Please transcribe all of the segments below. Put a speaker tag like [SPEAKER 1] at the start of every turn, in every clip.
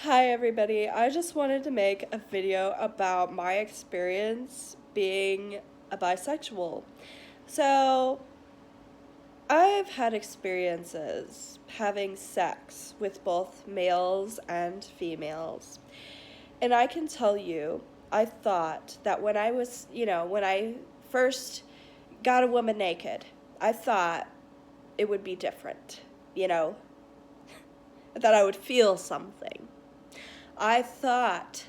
[SPEAKER 1] Hi everybody, I just wanted to make a video about my experience being a bisexual. So, I've had experiences having sex with both males and females. And I can tell you, I thought that when I first got a woman naked, I thought it would be different, you know, that I would feel something. I thought,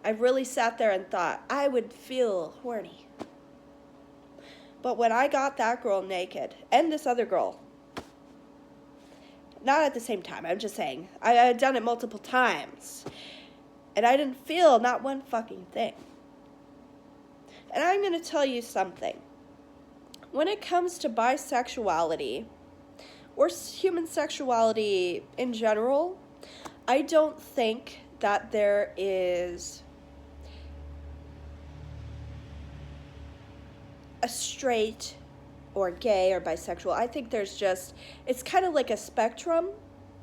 [SPEAKER 1] I really sat there and thought I would feel horny. But when I got that girl naked, and this other girl, not at the same time, I'm just saying, I had done it multiple times, and I didn't feel not one fucking thing. And I'm going to tell you something. When it comes to bisexuality, or human sexuality in general, I don't think that there is a straight or gay or bisexual. I think it's kind of like a spectrum,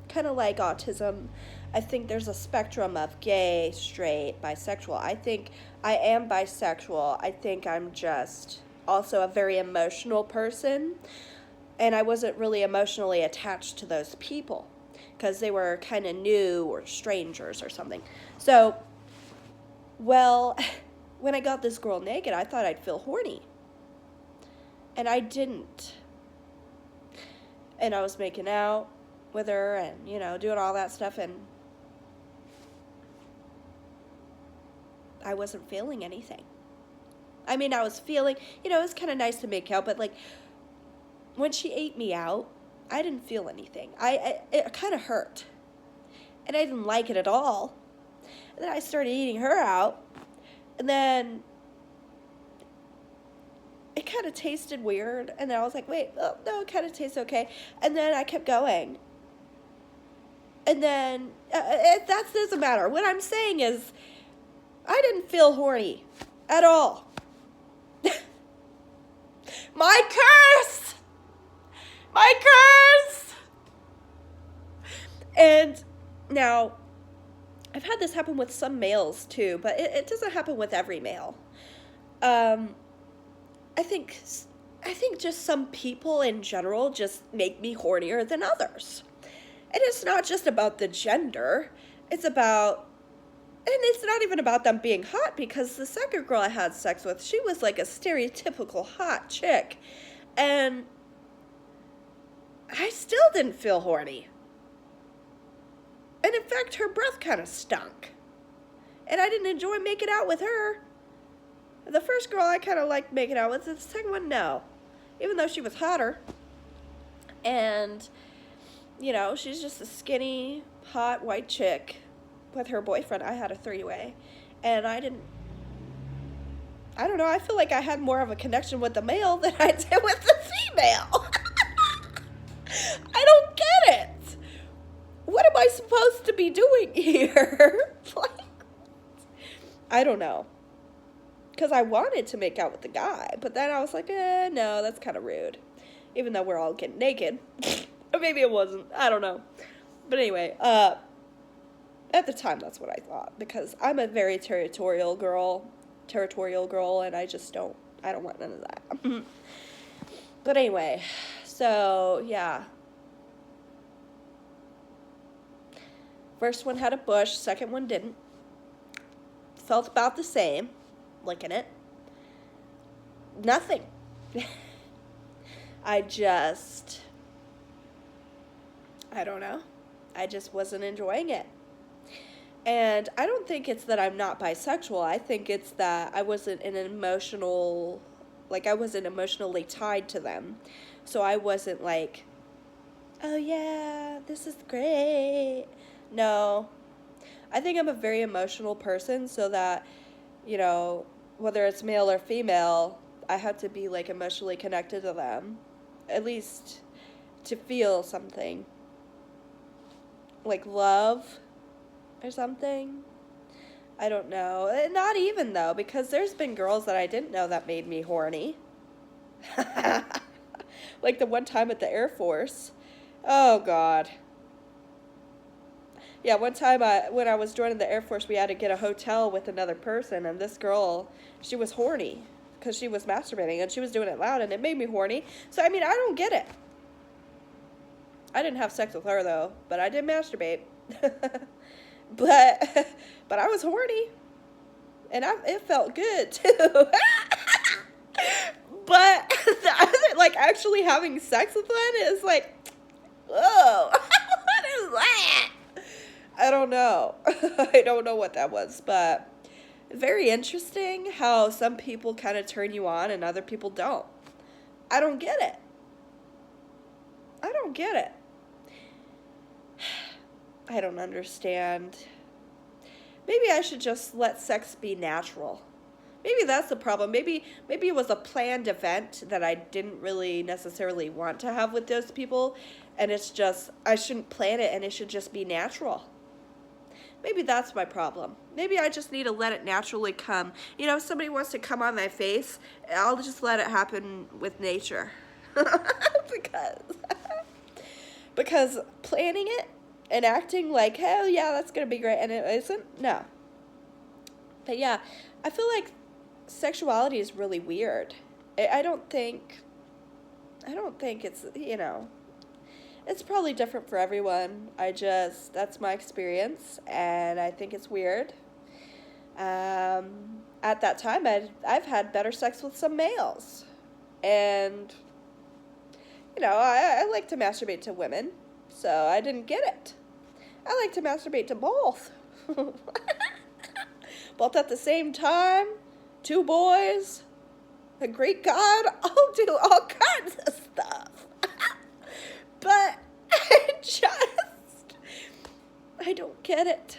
[SPEAKER 1] kind of like autism. I think there's a spectrum of gay, straight, bisexual. I think I am bisexual. I think I'm just also a very emotional person, and I wasn't really emotionally attached to those people because they were kind of new or strangers or something. So, well, when I got this girl naked, I thought I'd feel horny. And I didn't. And I was making out with her and, doing all that stuff, and I wasn't feeling anything. I mean, I was feeling, it was kind of nice to make out, but, when she ate me out, I didn't feel anything. It kind of hurt. And I didn't like it at all. And then I started eating her out. And then it kind of tasted weird. And then I was like, wait, oh, no, it kind of tastes okay. And then I kept going. And then, that doesn't matter. What I'm saying is, I didn't feel horny at all. My curse! My curse! And now, I've had this happen with some males too, but it doesn't happen with every male. I think just some people in general just make me hornier than others. And it's not just about the gender. And it's not even about them being hot, because the second girl I had sex with, she was like a stereotypical hot chick. And I still didn't feel horny. And in fact, her breath kind of stunk. And I didn't enjoy making out with her. The first girl I kind of liked making out with, the second one, no. Even though she was hotter. And, she's just a skinny, hot, white chick with her boyfriend. I had a three-way. And I don't know, I feel like I had more of a connection with the male than I did with the female. I don't get it. What am I supposed to be doing here? I don't know. Because I wanted to make out with the guy, but then I was like, no, that's kind of rude. Even though we're all getting naked. Or maybe it wasn't. I don't know. But anyway, at the time, that's what I thought. Because I'm a very territorial girl, and I don't want none of that. But anyway, so, yeah. First one had a bush, second one didn't. Felt about the same, licking it. Nothing. I don't know. I just wasn't enjoying it. And I don't think it's that I'm not bisexual. I think it's that I wasn't I wasn't emotionally tied to them. So I wasn't like, oh yeah, this is great. No. I think I'm a very emotional person, so that, whether it's male or female, I have to be, emotionally connected to them. At least to feel something. Like love or something. I don't know. Not even, though, because there's been girls that I didn't know that made me horny. Like the one time at the Air Force. Oh, God. Yeah, one time when I was joining the Air Force, we had to get a hotel with another person, and this girl, she was horny because she was masturbating, and she was doing it loud, and it made me horny. So, I mean, I don't get it. I didn't have sex with her, though, but I did masturbate. but I was horny, and it felt good, too. But the other, like, actually having sex with one is like, whoa, what is that? I don't know. I don't know what that was, but very interesting how some people kind of turn you on and other people don't. I don't get it. I don't get it. I don't understand. Maybe I should just let sex be natural. Maybe that's the problem. Maybe it was a planned event that I didn't really necessarily want to have with those people, and it's just, I shouldn't plan it, and it should just be natural. Maybe that's my problem. Maybe I just need to let it naturally come. You know, if somebody wants to come on my face, I'll just let it happen with nature. because planning it and acting like, hell yeah, that's going to be great, and it isn't, no. But yeah, I feel like sexuality is really weird. I don't think it's, you know, it's probably different for everyone. That's my experience, and I think it's weird. At that time, I've had better sex with some males, and, you know, I like to masturbate to women, so I didn't get it. I like to masturbate to both. Both at the same time. 2 boys, a Greek god, I'll do all kinds of stuff. But I don't get it.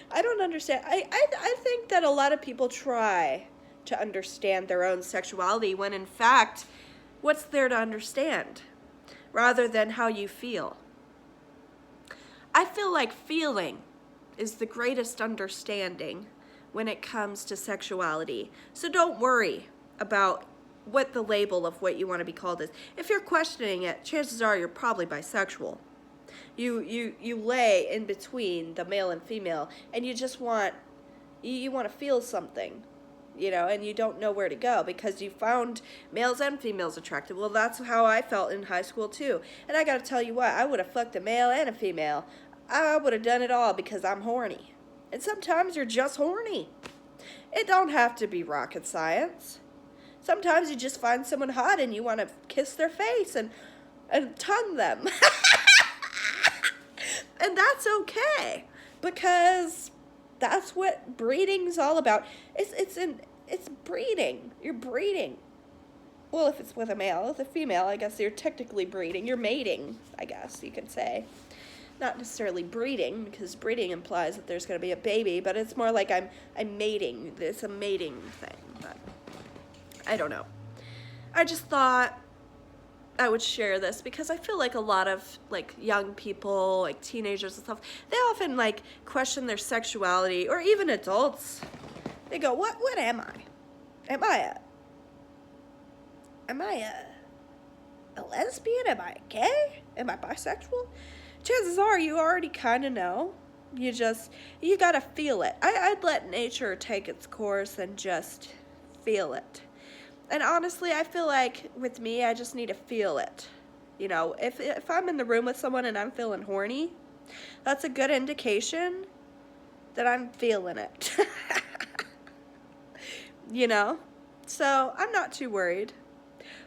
[SPEAKER 1] I don't understand. I think that a lot of people try to understand their own sexuality when in fact, what's there to understand? Rather than how you feel. I feel like feeling is the greatest understanding when it comes to sexuality. So don't worry about what the label of what you want to be called is. If you're questioning it, chances are you're probably bisexual. You lay in between the male and female, and you just want, you want to feel something, you know, and you don't know where to go because you found males and females attractive. Well, that's how I felt in high school too. And I gotta tell you what, I would have fucked a male and a female. I would have done it all because I'm horny. And sometimes you're just horny. It don't have to be rocket science. Sometimes you just find someone hot and you want to kiss their face and tongue them. And that's okay. Because that's what breeding's all about. It's breeding. You're breeding. Well, if it's with a male, with a female, I guess you're technically breeding. You're mating, I guess you could say. Not necessarily breeding, because breeding implies that there's going to be a baby, but it's more like I'm mating. It's a mating thing, but I don't know. I just thought I would share this because I feel like a lot of like young people, like teenagers and stuff, they often like question their sexuality, or even adults. They go, what am I? Am I a lesbian? Am I gay? Am I bisexual? Chances are you already kind of know. You gotta feel it. I'd let nature take its course and just feel it. And honestly, I feel like with me, I just need to feel it. You know, if I'm in the room with someone and I'm feeling horny, that's a good indication that I'm feeling it. You know? So I'm not too worried.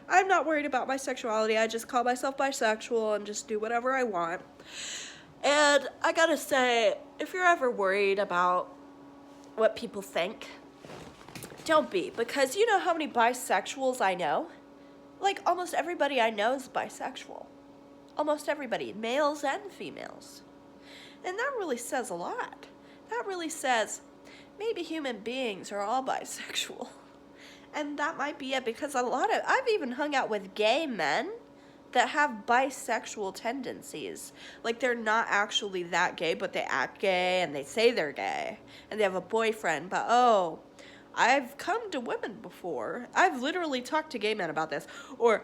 [SPEAKER 1] I'm not worried about my sexuality. I just call myself bisexual and just do whatever I want. And I gotta say, if you're ever worried about what people think, don't be. Because you know how many bisexuals I know? Like, almost everybody I know is bisexual. Almost everybody. Males and females. And that really says a lot. That really says maybe human beings are all bisexual. And that might be it, because I've even hung out with gay men that have bisexual tendencies. Like, they're not actually that gay, but they act gay and they say they're gay. And they have a boyfriend, but oh, I've come to women before. I've literally talked to gay men about this. Or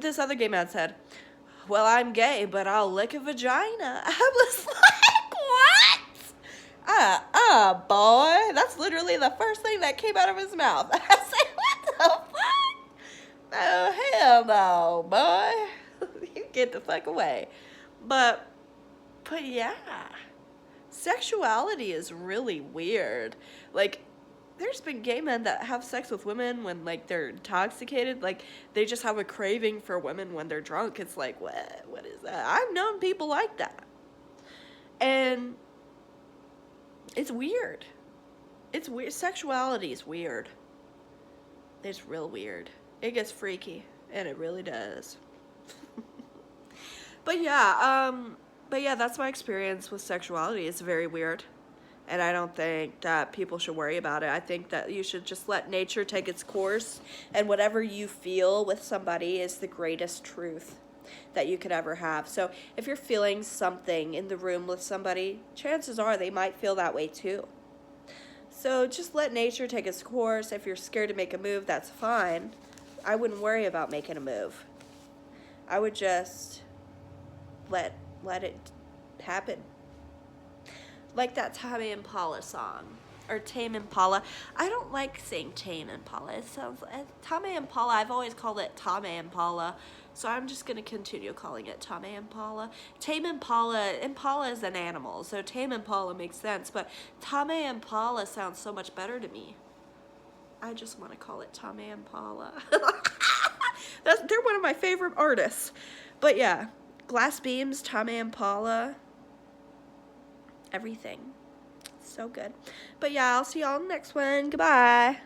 [SPEAKER 1] this other gay man said, well, I'm gay, but I'll lick a vagina. I was like, yeah, boy. That's literally the first thing that came out of his mouth. I said, what the fuck? Oh, hell no, boy. You get the fuck away. But yeah. Sexuality is really weird. Like, there's been gay men that have sex with women when, like, they're intoxicated. Like, they just have a craving for women when they're drunk. It's like, what is that? I've known people like that. And it's weird. It's weird. Sexuality is weird. It's real weird. It gets freaky, and it really does. But yeah, that's my experience with sexuality. It's very weird. And I don't think that people should worry about it. I think that you should just let nature take its course, and whatever you feel with somebody is the greatest truth that you could ever have. So if you're feeling something in the room with somebody, chances are they might feel that way too. So just let nature take its course. If you're scared to make a move, that's fine. I wouldn't worry about making a move. I would just let it happen. Like that Tame Impala song. Or Tame Impala. I don't like saying Tame Impala. It sounds Tame Impala. I've always called it Tame Impala. So I'm just going to continue calling it Tame Impala. Tame Impala. Impala is an animal. So Tame Impala makes sense. But Tame Impala sounds so much better to me. I just want to call it Tame Impala. They're one of my favorite artists. But yeah. Glass Beams, Tame Impala, everything. So good. But yeah, I'll see y'all in the next one. Goodbye.